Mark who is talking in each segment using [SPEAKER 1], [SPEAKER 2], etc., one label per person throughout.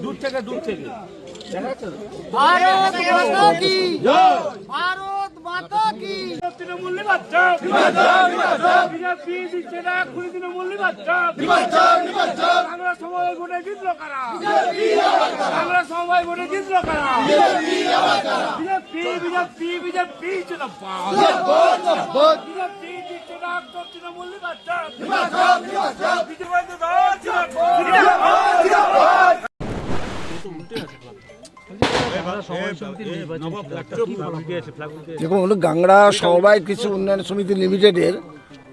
[SPEAKER 1] দূর থেকে
[SPEAKER 2] भारत माता की भारत माता की
[SPEAKER 1] তৃণমূল বিজেপি দিচ্ছে না 20 তৃণমূল বাংলা সময় ভোটে জিতলো কারা? বাংলা সময় ভোটে জিতলো কারা? বিজেপি বিজেপি দিচ্ছে না তৃণমূল
[SPEAKER 3] দেখুন, গাংড়া সমবায় কৃষি উন্নয়ন সমিতি লিমিটেডের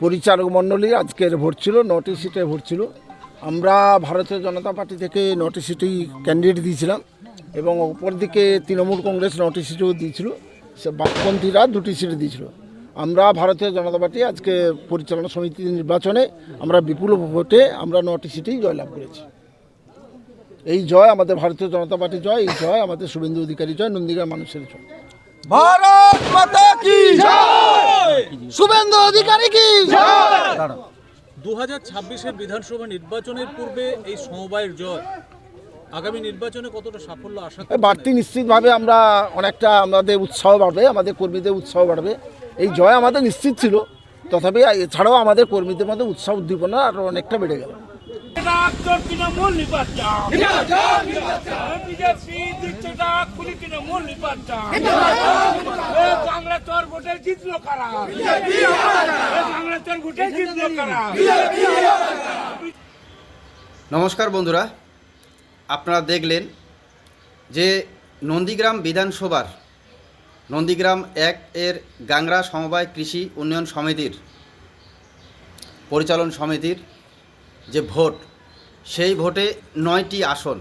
[SPEAKER 3] পরিচালক মণ্ডলী আজকের ভোট ছিল, 9টি সিটে ভোট ছিল। আমরা ভারতীয় জনতা পার্টি থেকে 9টি সিটেই ক্যান্ডিডেট দিয়েছিলাম এবং অপরদিকে তৃণমূল কংগ্রেস 9টি সিটেও দিয়েছিল, সে বামপন্থীরা 2টি সিটে দিয়েছিল। আমরা ভারতীয় জনতা পার্টি আজকে পরিচালনা সমিতি নির্বাচনে আমরা বিপুল ভোটে আমরা 9টি সিটেই জয়লাভ করেছি। এই জয় আমাদের ভারতীয় জনতা পার্টির জয়, এই জয় আমাদের শুভেন্দু অধিকারী জয়, নন্দীগ্রাম মানুষের জয়।
[SPEAKER 2] भारत माता की শুভেন্দু অধিকারী কি
[SPEAKER 4] 2026-এর বিধানসভা নির্বাচনের পূর্বে এই সমবায়ের জয় আগামী নির্বাচনে কতটা সাফল্য আশা করছেন?
[SPEAKER 3] বাড়তি নিশ্চিতভাবে আমরা অনেকটা আমাদের উৎসাহ বাড়বে, আমাদের কর্মীদের উৎসাহ বাড়বে। এই জয় আমাদের নিশ্চিত ছিল, তথাপি এছাড়াও আমাদের কর্মীদের মধ্যে উৎসাহ উদ্দীপনা আরও অনেকটা বেড়ে গেল।
[SPEAKER 1] তৃণমূল নির্বাচন বিজেপি দিচ্ছে না 20 তৃণমূল বাংলা তোর ভোটে জিতলো কারা? বাংলা তোর ভোটে জিতলো কারা?
[SPEAKER 5] নমস্কার বন্ধুরা, আপনারা দেখলেন যে নন্দীগ্রাম বিধানসভার নন্দীগ্রাম 1 এর গাংড়া সমবায় কৃষি উন্নয়ন সমিতির পরিচালন সমিতির যে ভোট, সেই ভোটে 9টি আসন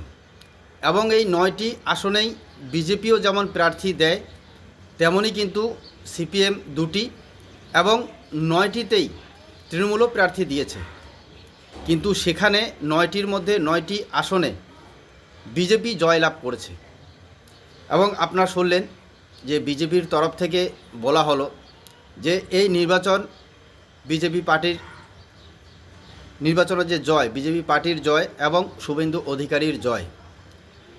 [SPEAKER 5] এবং এই 9টি আসনেই বিজেপিও যেমন প্রার্থী দেয়, তেমনই কিন্তু সিপিএম 2টি এবং 9টিতেই তৃণমূলও প্রার্থী দিয়েছে। কিন্তু সেখানে 9টির মধ্যে 9টি আসনে বিজেপি জয়লাভ করেছে। এবং আপনারা শুনলেন যে বিজেপির তরফ থেকে বলা হলো যে এই নির্বাচন বিজেপি পার্টির নির্বাচনের যে জয়, বিজেপি পার্টির জয় এবং শুভেন্দু অধিকারীর জয়।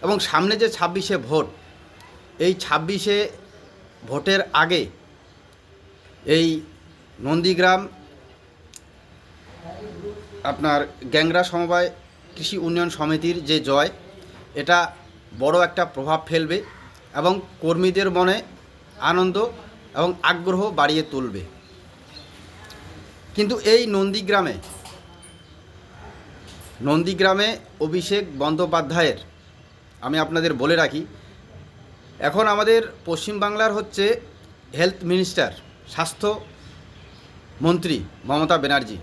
[SPEAKER 5] এবং সামনে যে 26শে ভোট, এই 26শে ভোটের আগে এই নন্দীগ্রাম আপনার গ্যাংড়া সমবায় কৃষি উন্নয়ন সমিতির যে জয়, এটা বড় একটা প্রভাব ফেলবে এবং কর্মীদের মনে আনন্দ এবং আগ্রহ বাড়িয়ে তুলবে। কিন্তু এই নন্দীগ্রামে অভিষেক বন্দ্যোপাধ্যায়ের, আমি আপনাদের বলে রাখি, এখন আমাদের পশ্চিমবাংলার হচ্ছে হেলথ মিনিস্টার, স্বাস্থ্য মন্ত্রী মমতা ব্যানার্জি।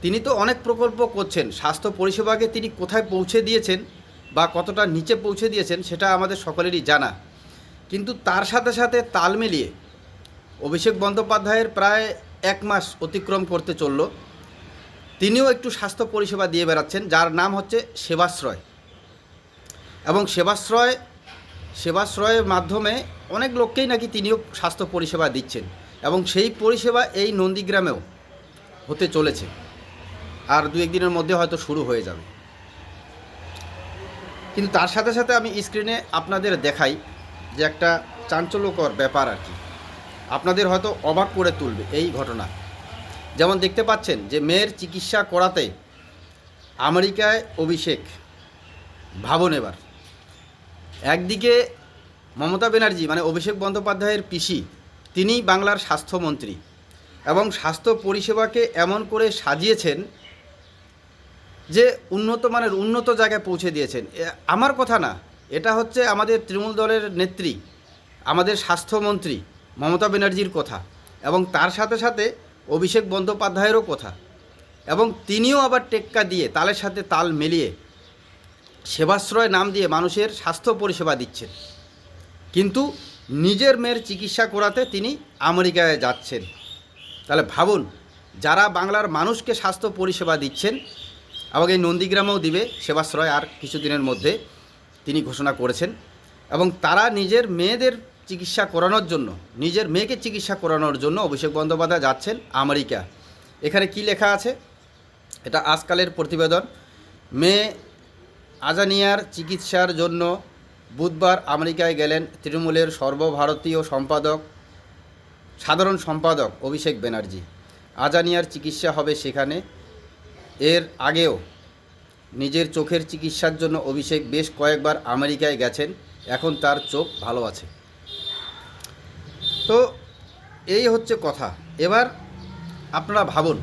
[SPEAKER 5] তিনি তো অনেক প্রকল্প করছেন, স্বাস্থ্য পরিষেবাকে তিনি কোথায় পৌঁছে দিয়েছেন বা কতটা নিচে পৌঁছে দিয়েছেন সেটা আমাদের সকলেরই জানা। কিন্তু তার সাথে সাথে তাল মিলিয়ে অভিষেক বন্দ্যোপাধ্যায়ের প্রায় 1 মাস অতিক্রম করতে চলল, তিনিও একটু স্বাস্থ্য পরিষেবা দিয়ে বেড়াচ্ছেন, যার নাম হচ্ছে সেবাশ্রয়। এবং সেবাশ্রয়ের মাধ্যমে অনেক লোককেই নাকি তিনিও স্বাস্থ্য পরিষেবা দিচ্ছেন এবং সেই পরিষেবা এই নন্দীগ্রামেও হতে চলেছে, আর 2-1 দিনের মধ্যে হয়তো শুরু হয়ে যাবে। কিন্তু তার সাথে সাথে আমি স্ক্রিনে আপনাদের দেখাই যে একটা চাঞ্চল্যকর ব্যাপার আর কি, আপনাদের হয়তো অবাক করে তুলবে এই ঘটনা। যেমন দেখতে পাচ্ছেন যে মেয়ের চিকিৎসা করাতে আমেরিকায় অভিষেক। ভাবুন এবার, একদিকে মমতা ব্যানার্জি মানে অভিষেক বন্দ্যোপাধ্যায়ের পিসি, তিনি বাংলার স্বাস্থ্যমন্ত্রী এবং স্বাস্থ্য পরিষেবাকে এমন করে সাজিয়েছেন যে উন্নত জায়গায় পৌঁছে দিয়েছেন। আমার কথা না, এটা হচ্ছে আমাদের তৃণমূল দলের নেত্রী, আমাদের স্বাস্থ্যমন্ত্রী মমতা ব্যানার্জির কথা এবং তার সাথে সাথে অভিষেক বন্দ্যোপাধ্যায়েরও কথা। এবং তিনিও আবার টেক্কা দিয়ে, তালের সাথে তাল মিলিয়ে সেবাশ্রয় নাম দিয়ে মানুষের স্বাস্থ্য পরিষেবা দিচ্ছেন, কিন্তু নিজের মেয়ের চিকিৎসা করাতে তিনি আমেরিকায় যাচ্ছেন। তাহলে ভাবুন, যারা বাংলার মানুষকে স্বাস্থ্য পরিষেবা দিচ্ছেন, এবং এই নন্দীগ্রামেও দিবে সেবাশ্রয় আর কিছুদিনের মধ্যে তিনি ঘোষণা করেছেন, এবং তারা নিজের মেয়েদের চিকিৎসা করানোর জন্য, নিজের মেয়েকে চিকিৎসা করানোর জন্য অভিষেক বন্দ্যোপাধ্যায় যাচ্ছেন আমেরিকা। এখানে কি লেখা আছে, এটা আজকালের প্রতিবেদন। মেয়ে আজানিয়ার চিকিৎসার জন্য বুধবার আমেরিকায় গেলেন তৃণমূলের সর্বভারতীয় সাধারণ সম্পাদক অভিষেক ব্যানার্জি। আজানিয়ার চিকিৎসা হবে সেখানে। এর আগেও নিজের চোখের চিকিৎসার জন্য অভিষেক বেশ কয়েকবার আমেরিকায় গেছেন। এখন তার চোখ ভালো আছে। তো এই হচ্ছে কথা। এবার আপনারা ভাবুন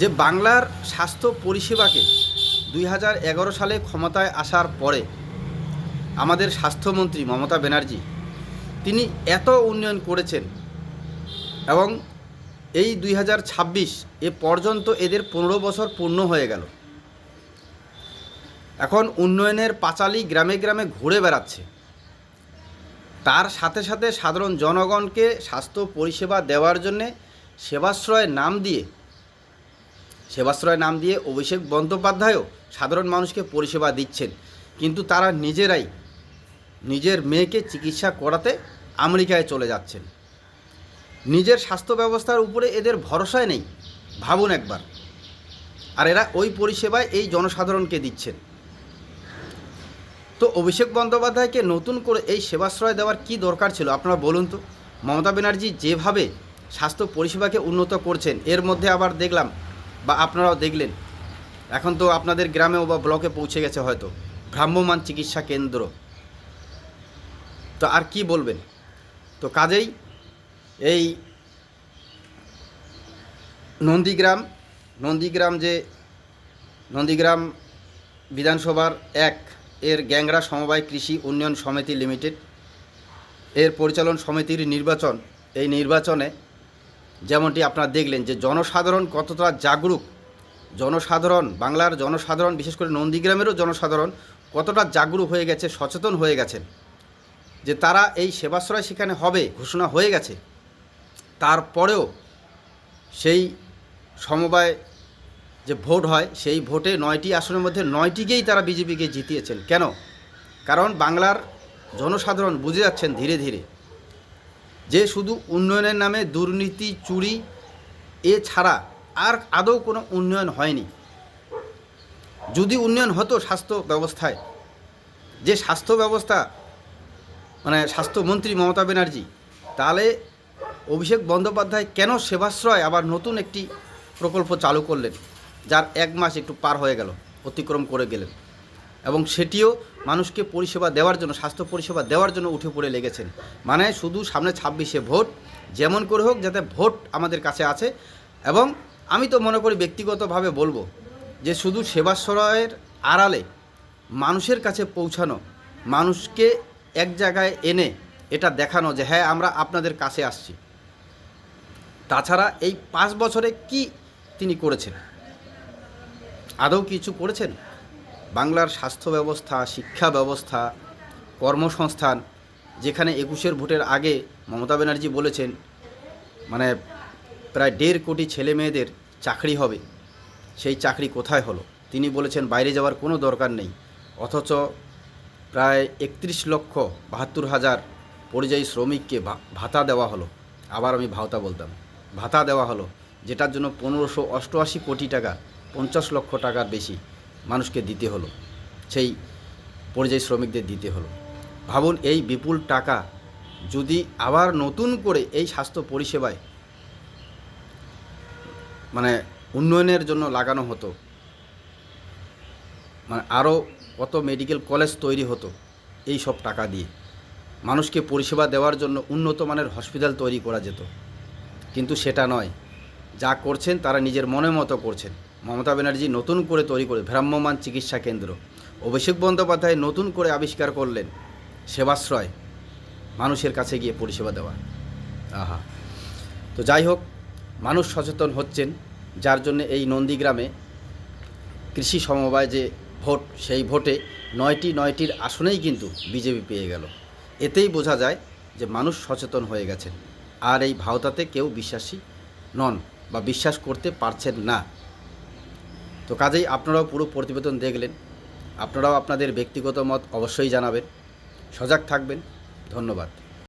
[SPEAKER 5] যে বাংলার স্বাস্থ্য পরিষেবাকে 2011 সালে ক্ষমতায় আসার পরে আমাদের স্বাস্থ্যমন্ত্রী মমতা ব্যানার্জি তিনি এত উন্নয়ন করেছেন এবং এই 2026 এ পর্যন্ত এদের 15 বছর পূর্ণ হয়ে গেল। এখন উন্নয়নের পাঁচালী গ্রামে গ্রামে ঘুরে বেড়াচ্ছে। তার সাথে সাথে সাধারণ জনগণকে স্বাস্থ্য পরিষেবা দেওয়ার জন্যে সেবাশ্রয় নাম দিয়ে অভিষেক বন্দ্যোপাধ্যায়ও সাধারণ মানুষকে পরিষেবা দিচ্ছেন। কিন্তু তারা নিজেরাই নিজের মেয়েকে চিকিৎসা করাতে আমেরিকায় চলে যাচ্ছেন। নিজের স্বাস্থ্য ব্যবস্থার উপরে এদের ভরসাই নেই, ভাবুন একবার। আর এরা ওই পরিষেবায় এই জনসাধারণকে দিচ্ছেন। তো অভিষেক বন্দ্যোপাধ্যায়কে নতুন করে এই সেবাশ্রয় দেওয়ার কি দরকার ছিল আপনারা বলুন তো। মমতা ব্যানার্জি যেভাবে স্বাস্থ্য পরিষেবাকে উন্নত করছেন, এর মধ্যে আবার দেখলাম বা আপনারাও দেখলেন, এখন তো আপনাদের গ্রামেও বা ব্লকে পৌঁছে গেছে হয়তো ভ্রাম্যমাণ চিকিৎসা কেন্দ্র। তো আর কি বলবেন। তো কাজেই এই নন্দীগ্রাম বিধানসভার এর গ্যাংরা সমবায় কৃষি উন্নয়ন সমিতি লিমিটেড এর পরিচালন সমিতির নির্বাচন, এই নির্বাচনে যেমনটি আপনারা দেখলেন যে জনসাধারণ কতটা জাগরুক, বাংলার জনসাধারণ বিশেষ করে নন্দীগ্রামেরও জনসাধারণ কতটা জাগরুক হয়ে গেছে, সচেতন হয়ে গেছেন যে তারা এই সেবাশ্রয় সেখানে হবে ঘোষণা হয়ে গেছে। তারপরেও সেই সমবায় যে ভোট হয় সেই ভোটে 9টি আসনের মধ্যে 9টিকেই তারা বিজেপিকে জিতিয়েছেন। কেন? কারণ বাংলার জনসাধারণ বুঝে যাচ্ছেন ধীরে ধীরে যে শুধু উন্নয়নের নামে দুর্নীতি, চুরি এছাড়া আর আদৌ কোনো উন্নয়ন হয়নি। যদি উন্নয়ন হতো স্বাস্থ্য ব্যবস্থায়, যে স্বাস্থ্য ব্যবস্থা মানে স্বাস্থ্যমন্ত্রী মমতা ব্যানার্জি, তাহলে অভিষেক বন্দ্যোপাধ্যায় কেন সেবাশ্রয় আবার নতুন একটি প্রকল্প চালু করলেন, যার 1 মাস একটু পার হয়ে গেল, অতিক্রম করে গেলেন, এবং সেটিও মানুষকে পরিষেবা দেওয়ার জন্য, স্বাস্থ্য পরিষেবা দেওয়ার জন্য উঠে পড়ে লেগেছেন। মানে শুধু সামনে 26-এ ভোট, যেমন করে হোক যাতে ভোট আমাদের কাছে আছে। এবং আমি তো মনে করি ব্যক্তিগতভাবে বলবো যে শুধু সেবাশ্রয়ের আড়ালে মানুষের কাছে পৌঁছানো, মানুষকে এক জায়গায় এনে এটা দেখানো যে হ্যাঁ আমরা আপনাদের কাছে আসছি। তাছাড়া এই 5 বছরে কি তিনি করেছেন? আদৌ কিছু করেছেন? বাংলার স্বাস্থ্য ব্যবস্থা, শিক্ষা ব্যবস্থা, কর্মসংস্থান, যেখানে 21-এর ভোটের আগে মমতা ব্যানার্জি বলেছেন মানে প্রায় 1.5 কোটি ছেলে মেয়েদের চাকরি হবে, সেই চাকরি কোথায় হলো? তিনি বলেছেন বাইরে যাওয়ার কোনো দরকার নেই, অথচ প্রায় 31,72,000 পরিযায়ী শ্রমিককে ভাতা দেওয়া হলো। আবার আমি ভাতা দেওয়া হলো, যেটার জন্য 1588 কোটি টাকা, 50 লক্ষ টাকার বেশি মানুষকে দিতে হলো, সেই পরিযায়ী শ্রমিকদের দিতে হলো। ভাবুন এই বিপুল টাকা যদি আবার নতুন করে এই স্বাস্থ্য পরিষেবায় মানে উন্নয়নের জন্য লাগানো হতো, মানে আরও কত মেডিকেল কলেজ তৈরি হতো এই সব টাকা দিয়ে, মানুষকে পরিষেবা দেওয়ার জন্য উন্নত মানের হসপিটাল তৈরি করা যেত। কিন্তু সেটা নয়, যা করছেন তারা নিজের মনের মতো করছেন। মমতা ব্যানার্জি নতুন করে তৈরি করে ভ্রাম্যমাণ চিকিৎসা কেন্দ্র, অভিষেক বন্দ্যোপাধ্যায় নতুন করে আবিষ্কার করলেন সেবাশ্রয়, মানুষের কাছে গিয়ে পরিষেবা দেওয়া। আহা, তো যাই হোক, মানুষ সচেতন হচ্ছেন, যার জন্য এই নন্দীগ্রামে কৃষি সমবায় যে ভোট, সেই ভোটে 9টির আসনেই কিন্তু বিজেপি পেয়ে গেল। এতেই বোঝা যায় যে মানুষ সচেতন হয়ে গেছেন, আর এই ভাওতাতে কেউ বিশ্বাসী নন বা বিশ্বাস করতে পারছেন না। তো কাজেই আপনারাও পুরো প্রতিবেদন দেখলেন, আপনারাও আপনাদের ব্যক্তিগত মত অবশ্যই জানাবেন, সজাগ থাকবেন। ধন্যবাদ।